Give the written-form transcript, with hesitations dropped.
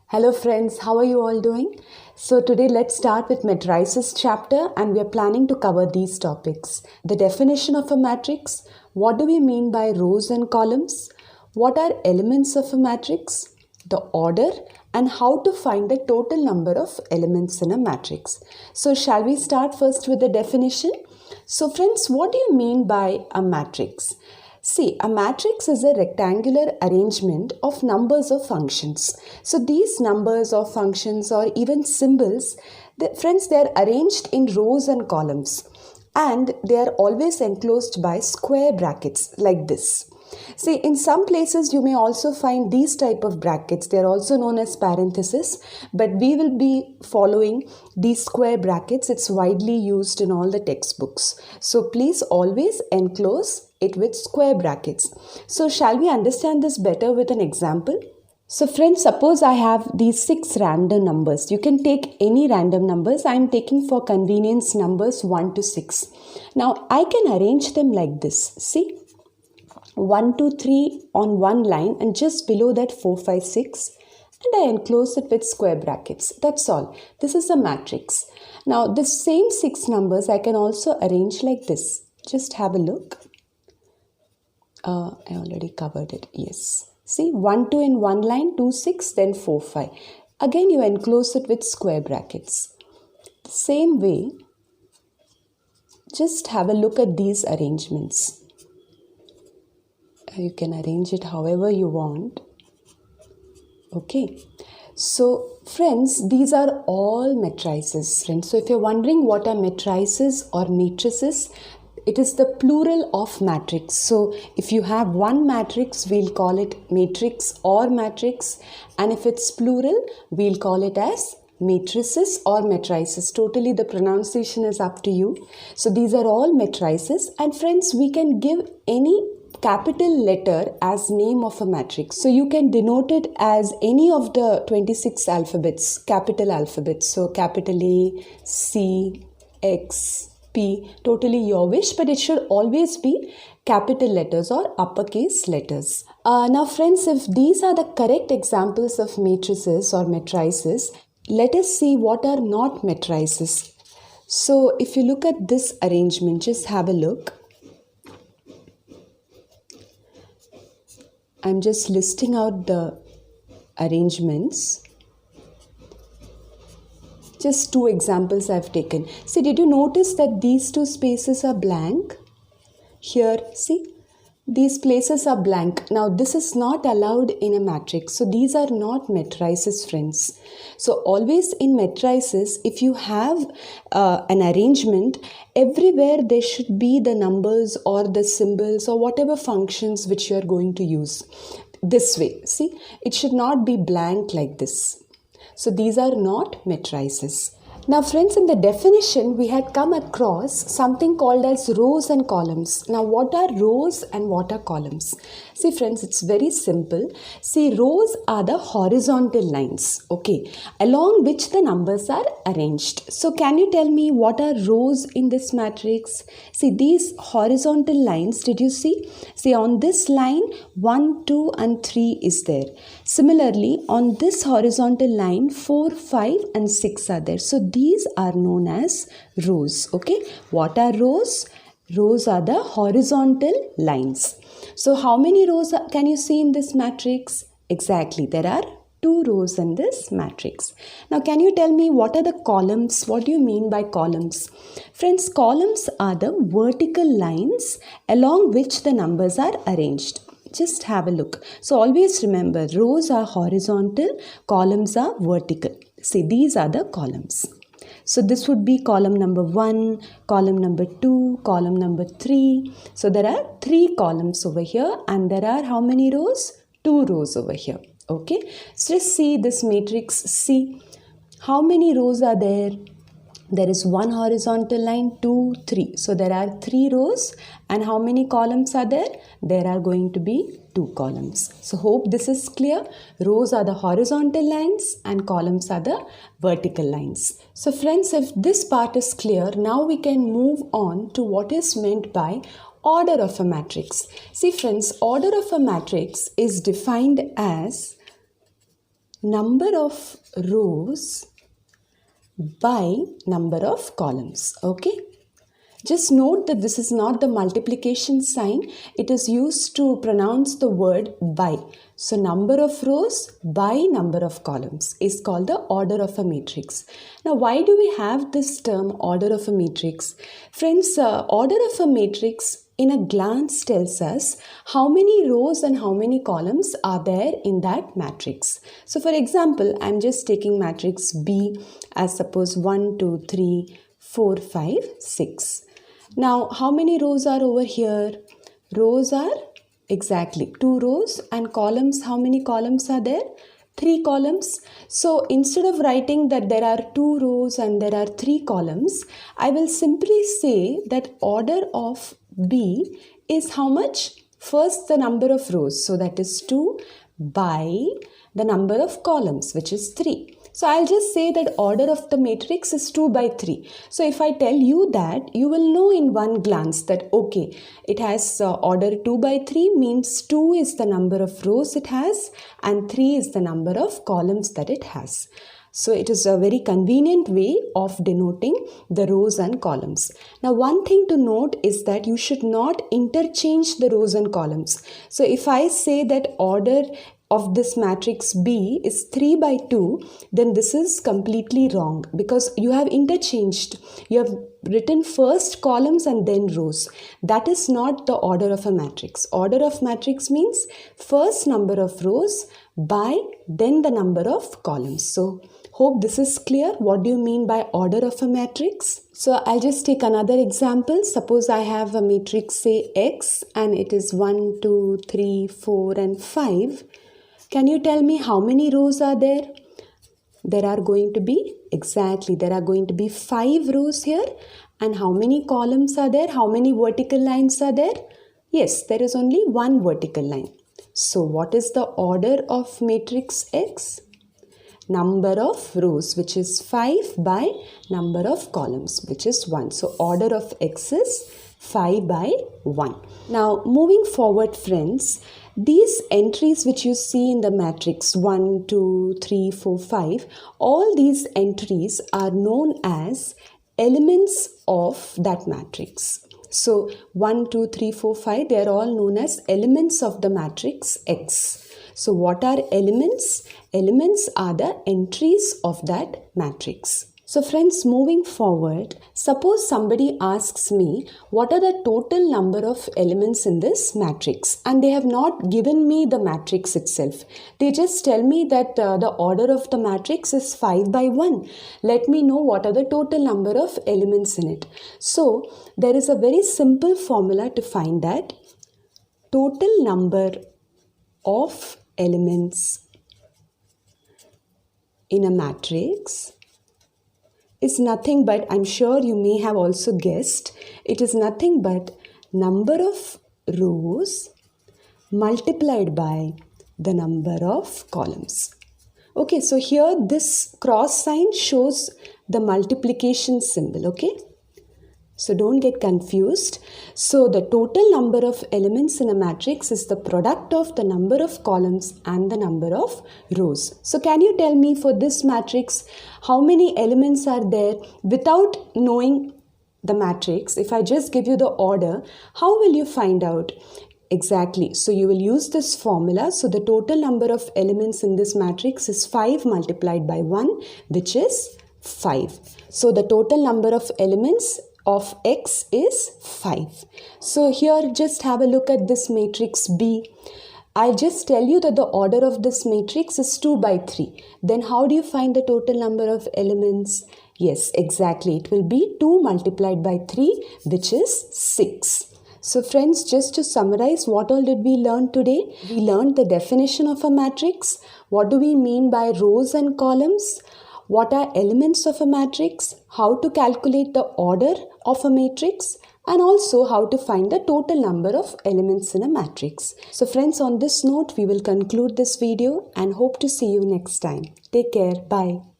Hello friends, how are you all doing? So today let's start with matrices chapter and we are planning to cover these topics. The definition of a matrix, what do we mean by rows and columns, what are elements of a matrix, the order and how to find the total number of elements in a matrix. So shall we start first with the definition? So friends, what do you mean by a matrix? See, a matrix is a rectangular arrangement of numbers or functions. So these numbers or functions or even symbols, friends, they are arranged in rows and columns and they are always enclosed by square brackets like this. See, in some places you may also find these type of brackets. They are also known as parentheses, but we will be following these square brackets. It's widely used in all the textbooks. So please always enclose it with square brackets. So shall we understand this better with an example? So friends, suppose I have these 6 random numbers. You can take any random numbers. I am taking for convenience numbers 1 to 6. Now I can arrange them like this. See? 1, 2, 3 on one line and just below that 4, 5, 6 and I enclose it with square brackets. That's all. This is a matrix. Now this same 6 numbers I can also arrange like this. Just have a look. I already covered it. Yes. See 1, 2 in one line, 2, 6, then 4, 5. Again you enclose it with square brackets. The same way, just have a look at these arrangements. You can arrange it however you want. Okay. So friends, these are all matrices. Friends, so if you're wondering what are matrices or matrices, it is the plural of matrix. So if you have one matrix, we'll call it matrix or matrix. And if it's plural, we'll call it as matrices or matrices. Totally the pronunciation is up to you. So these are all matrices. And friends, we can give any capital letter as name of a matrix. So you can denote it as any of the 26 alphabets, capital alphabets. So capital A, C, X, P, totally your wish, but it should always be capital letters or uppercase letters. Now friends, if these are the correct examples of matrices or matrices, let us see what are not matrices. So if you look at this arrangement, just have a look. I'm just listing out the arrangements. Just 2 examples I've taken. See, did you notice that these 2 spaces are blank? Here, see, these places are blank. Now, this is not allowed in a matrix. So, these are not matrices, friends. So, always in matrices, if you have an arrangement, everywhere there should be the numbers or the symbols or whatever functions which you are going to use. This way, see, it should not be blank like this. So, these are not matrices. Now friends, in the definition, we had come across something called as rows and columns. Now what are rows and what are columns? See friends, it's very simple. See, rows are the horizontal lines, okay, along which the numbers are arranged. So can you tell me what are rows in this matrix? See, these horizontal lines, did you see? See, on this line, 1, 2 and 3 is there. Similarly, on this horizontal line, 4, 5 and 6 are there. So these are known as rows. Okay, what are rows? Rows are the horizontal lines. So how many rows can you see in this matrix? Exactly, there are 2 rows in this matrix. Now can you tell me what are the columns? What do you mean by columns? Friends, columns are the vertical lines along which the numbers are arranged. Just have a look. So always remember, rows are horizontal, columns are vertical. See, these are the columns. So this would be column number 1, column number 2, column number 3. So there are 3 columns over here and there are how many rows? 2 rows over here. Okay. So just see this matrix C. How many rows are there? There is 1 horizontal line, 2, 3. So there are 3 rows and how many columns are there? There are going to be 2 columns. So hope this is clear. Rows are the horizontal lines and columns are the vertical lines. So friends, if this part is clear, now we can move on to what is meant by order of a matrix. See friends, order of a matrix is defined as number of rows by number of columns. Okay. Just note that this is not the multiplication sign. It is used to pronounce the word by. So number of rows by number of columns is called the order of a matrix. Now why do we have this term order of a matrix? Friends, order of a matrix in a glance tells us how many rows and how many columns are there in that matrix. So for example, I am just taking matrix B as suppose 1, 2, 3, 4, 5, 6. Now, how many rows are over here? Rows are exactly 2 rows, and columns, how many columns are there? 3 columns. So, instead of writing that there are 2 rows and there are 3 columns, I will simply say that order of B is how much? First, the number of rows. So, that is 2 by the number of columns, which is 3. So I'll just say that order of the matrix is 2 by 3. So if I tell you that, you will know in one glance that okay, it has order 2 by 3 means 2 is the number of rows it has and 3 is the number of columns that it has. So it is a very convenient way of denoting the rows and columns. Now one thing to note is that you should not interchange the rows and columns. So if I say that order of this matrix B is 3 by 2, then this is completely wrong because you have interchanged. You have written first columns and then rows. That is not the order of a matrix. Order of matrix means first number of rows by then the number of columns. So hope this is clear. What do you mean by order of a matrix? So I'll just take another example. Suppose I have a matrix say X and it is 1, 2, 3, 4 and 5. Can you tell me how many rows are there? There are going to be, exactly, there are going to be 5 rows here. And how many columns are there? How many vertical lines are there? Yes, there is only one vertical line. So what is the order of matrix X? Number of rows, which is 5 by number of columns, which is 1. So order of X is 5 by 1. Now moving forward, friends, these entries which you see in the matrix 1, 2, 3, 4, 5, all these entries are known as elements of that matrix. So 1, 2, 3, 4, 5, they are all known as elements of the matrix X. So what are elements? Elements are the entries of that matrix. So friends, moving forward, suppose somebody asks me what are the total number of elements in this matrix, and they have not given me the matrix itself. They just tell me that the order of the matrix is 5 by 1. Let me know what are the total number of elements in it. So there is a very simple formula to find that. Total number of elements in a matrix is nothing but, I'm sure you may have also guessed, it is nothing but number of rows multiplied by the number of columns. Okay, so here this cross sign shows the multiplication symbol, okay? So don't get confused. So the total number of elements in a matrix is the product of the number of columns and the number of rows. So can you tell me for this matrix how many elements are there without knowing the matrix? If I just give you the order, how will you find out? Exactly. So you will use this formula. So the total number of elements in this matrix is 5 multiplied by 1, which is 5. So the total number of elements of X is 5. So here just have a look at this matrix B. I'll just tell you that the order of this matrix is 2 by 3. Then how do you find the total number of elements? Yes, exactly. It will be 2 multiplied by 3, which is 6. So friends, just to summarize, what all did we learn today? We learned the definition of a matrix. What do we mean by rows and columns? What are elements of a matrix? How to calculate the order of a matrix? And also how to find the total number of elements in a matrix. So friends, on this note, we will conclude this video and hope to see you next time. Take care. Bye.